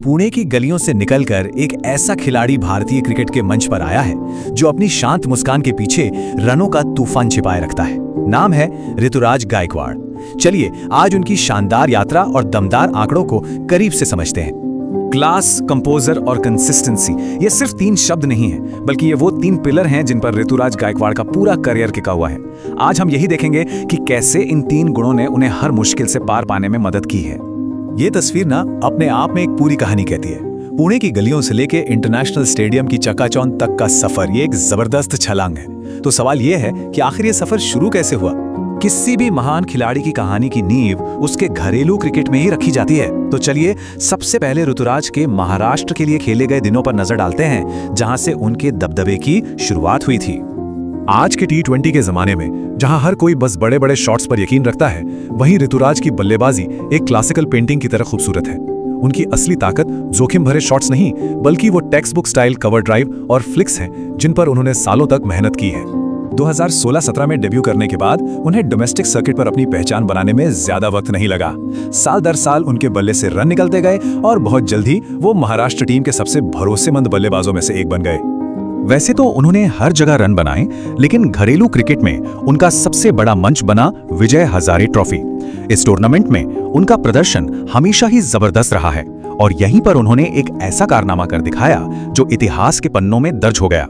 पुणे की गलियों से निकलकर एक ऐसा खिलाड़ी भारतीय क्रिकेट के मंच पर आया है जो अपनी शांत मुस्कान के पीछे रनों का तूफान छिपाए रखता है। नाम है ऋतुराज गायकवाड़। चलिए आज उनकी शानदार यात्रा और दमदार आंकड़ों को करीब से समझते हैं। क्लास, कंपोजर और कंसिस्टेंसी, ये सिर्फ 3 शब्द नहीं है, बल्कि ये वो 3 पिलर हैं जिन पर ऋतुराज गायकवाड़ का पूरा करियर टिका हुआ है। आज हम यही देखेंगे कि कैसे इन 3 गुणों ने उन्हें हर मुश्किल से पार पाने में मदद की है। ये तस्वीर ना अपने आप में एक पूरी कहानी कहती है। पुणे की गलियों से लेके इंटरनेशनल स्टेडियम की चकाचौंध तक का सफर, ये एक जबरदस्त छलांग है। तो सवाल ये है कि आखिर ये सफर शुरू कैसे हुआ? किसी भी महान खिलाड़ी की कहानी की नींव उसके घरेलू क्रिकेट में ही रखी जाती है। तो चलिए सबसे पहले ऋतुराज के महाराष्ट्र के लिए खेले गए दिनों पर नजर डालते हैं, जहां से उनके दबदबे की शुरुआत हुई थी। आज के T20 के जमाने में जहां हर कोई बस बड़े बड़े शॉट्स पर यकीन रखता है, वहीं ऋतुराज की बल्लेबाजी एक क्लासिकल पेंटिंग की तरह खूबसूरत है। उनकी असली ताकत जोखिम भरे शॉट्स नहीं, बल्कि वो text book style cover drive और फ्लिक्स हैं, जिन पर उन्होंने सालों तक मेहनत की है। 2016-17 में डेब्यू करने के बाद उन्हें डोमेस्टिक सर्किट पर अपनी पहचान बनाने में ज्यादा वक्त नहीं लगा। साल दर साल उनके बल्ले से रन निकलते गए और बहुत जल्द ही वो महाराष्ट्र टीम के सबसे भरोसेमंद बल्लेबाजों में से एक बन गए। वैसे तो उन्होंने हर जगह रन बनाए, लेकिन घरेलू क्रिकेट में उनका सबसे बड़ा मंच बना विजय हजारे ट्रॉफी। इस टूर्नामेंट में उनका प्रदर्शन हमेशा ही जबरदस्त रहा है और यहीं पर उन्होंने एक ऐसा कारनामा कर दिखाया जो इतिहास के पन्नों में दर्ज हो गया।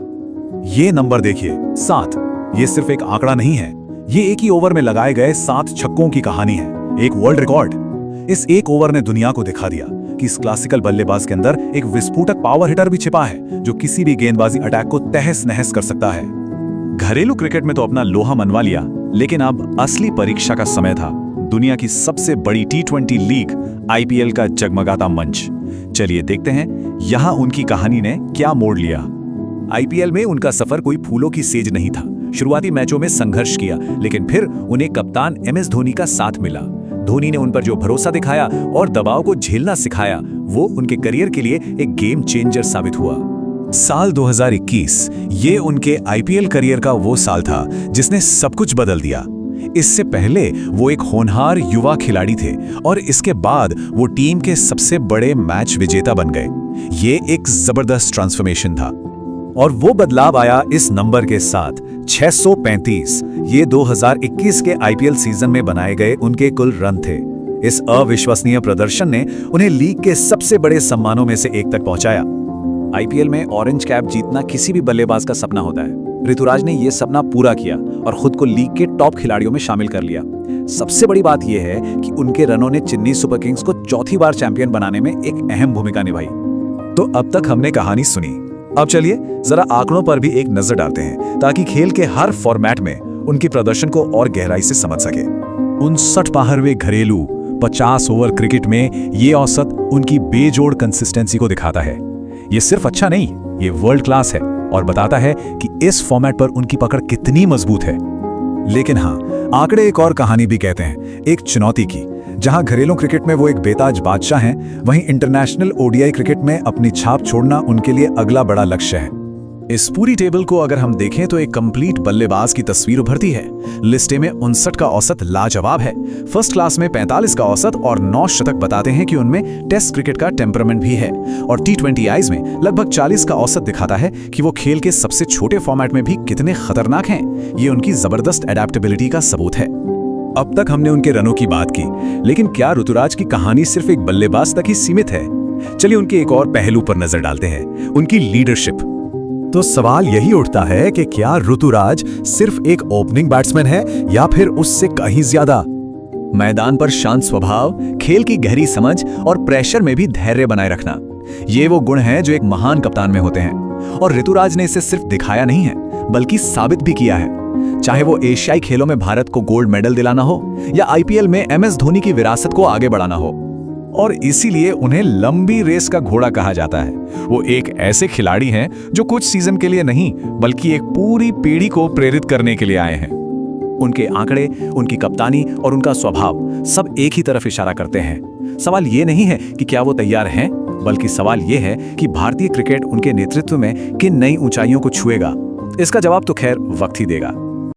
ये नंबर देखिए, 7। ये सिर्फ एक आंकड़ा नहीं है, ये एक ही ओवर में लगाए गए 7 छक्कों की कहानी है, एक वर्ल्ड रिकॉर्ड। इस एक ओवर ने दुनिया को दिखा दिया कि इस क्लासिकल बल्लेबाज के अंदर एक विस्फोटक पावर हिटर भी छिपा है, जो किसी भी गेंदबाजी अटैक को तहस नहस कर सकता है। घरेलू क्रिकेट में तो अपना लोहा मनवा लिया, लेकिन अब असली परीक्षा का समय था। दुनिया की सबसे बड़ी T20 लीग IPL का जगमगाता मंच। चलिए देखते हैं यहां उनकी कहानी ने क्या मोड़ लिया। IPL में उनका सफर कोई फूलों की सेज नहीं था। शुरुआती मैचों में संघर्ष किया, लेकिन फिर उन्हें कप्तान MS धोनी का साथ मिला। धोनी ने उन पर जो भरोसा दिखाया और दबाव को झेलना सिखाया, वो उनके करियर के लिए एक गेम चेंजर साबित हुआ। साल 2021 ये उनके IPL करियर का वो साल था जिसने सब कुछ बदल दिया। इससे पहले वो एक होनहार युवा खिलाड़ी थे और इसके बाद वो टीम के सबसे बड़े मैच विजेता बन गए। ये एक जबरदस्त ट्रांसफॉर्मेशन था और वो बदलाव आया इस नंबर के साथ, 635। ये 2021 के IPL सीजन में बनाए गए उनके कुल रन थे। इस अविश्वसनीय प्रदर्शन ने उन्हें लीग के सबसे बड़े सम्मानों में से एक तक पहुंचाया। IPL में ऑरेंज कैप जीतना किसी भी बल्लेबाज का सपना होता है। ऋतुराज ने यह सपना पूरा किया और खुद को लीग के टॉप खिलाड़ियों में शामिल कर लिया। सबसे बड़ी बात यह है कि उनके रनों ने चेन्नई सुपर किंग्स को चौथी बार चैंपियन बनाने में एक अहम भूमिका निभाई। तो अब तक हमने कहानी सुनी, अब चलिए जरा आंकड़ों पर भी एक नजर डालते हैं, ताकि खेल के हर फॉर्मेट में उनके प्रदर्शन को और गहराई से समझ सके। 59 बाहरवे घरेलू 50 ओवर क्रिकेट में ये औसत उनकी बेजोड़ कंसिस्टेंसी को दिखाता है। ये सिर्फ अच्छा नहीं, ये वर्ल्ड क्लास है और बताता है कि इस फॉर्मेट पर उनकी पकड़ कितनी मजबूत है। लेकिन हाँ, आंकड़े एक और कहानी भी कहते हैं, एक चुनौती की। जहां घरेलू क्रिकेट में वो एक बेताज बादशाह हैं, वहीं इंटरनेशनल ODI क्रिकेट में अपनी छाप छोड़ना उनके लिए अगला बड़ा लक्ष्य है। इस पूरी टेबल को अगर हम देखें तो एक कंप्लीट बल्लेबाज की तस्वीर उभरती है। लिस्ट में 59 का औसत लाजवाब है, फर्स्ट क्लास में 45 का औसत और 9 शतक बताते हैं कि उनमें टेस्ट क्रिकेट का टेम्परामेंट भी है। और T20Is में लगभग 40 का औसत दिखाता है कि वो खेल के सबसे छोटे फॉर्मेट में भी कितने खतरनाक हैं। ये उनकी जबरदस्त एडेप्टेबिलिटी का सबूत है। अब तक हमने उनके रनों की बात की, लेकिन क्या ऋतुराज की कहानी सिर्फ एक बल्लेबाज तक ही सीमित है? चलिए उनके एक और पहलू पर नजर डालते हैं, उनकी लीडरशिप। तो सवाल यही उठता है कि क्या ऋतुराज सिर्फ एक ओपनिंग बैट्समैन है या फिर उससे कहीं ज्यादा? मैदान पर शांत स्वभाव, खेल की गहरी समझ और प्रेशर में भी धैर्य बनाए रखना, ये वो गुण हैं जो एक महान कप्तान में होते हैं। और ऋतुराज ने इसे सिर्फ दिखाया नहीं है, बल्कि साबित भी किया है। चाहे वो एशियाई खेलों में भारत को गोल्ड मेडल दिलाना हो या IPL में MS धोनी की विरासत को आगे बढ़ाना हो। और इसीलिए उन्हें लंबी रेस का घोड़ा कहा जाता है। वो एक ऐसे खिलाड़ी हैं जो कुछ सीजन के लिए नहीं, बल्कि एक पूरी पीढ़ी को प्रेरित करने के लिए आए हैं। उनके आंकड़े, उनकी कप्तानी और उनका स्वभाव सब एक ही तरफ इशारा करते हैं। सवाल ये नहीं है कि क्या वो तैयार हैं, बल्कि सवाल ये है कि भारतीय क्रिकेट उनके नेतृत्व में किन नई ऊंचाइयों को छुएगा। इसका जवाब तो खैर वक्त ही देगा।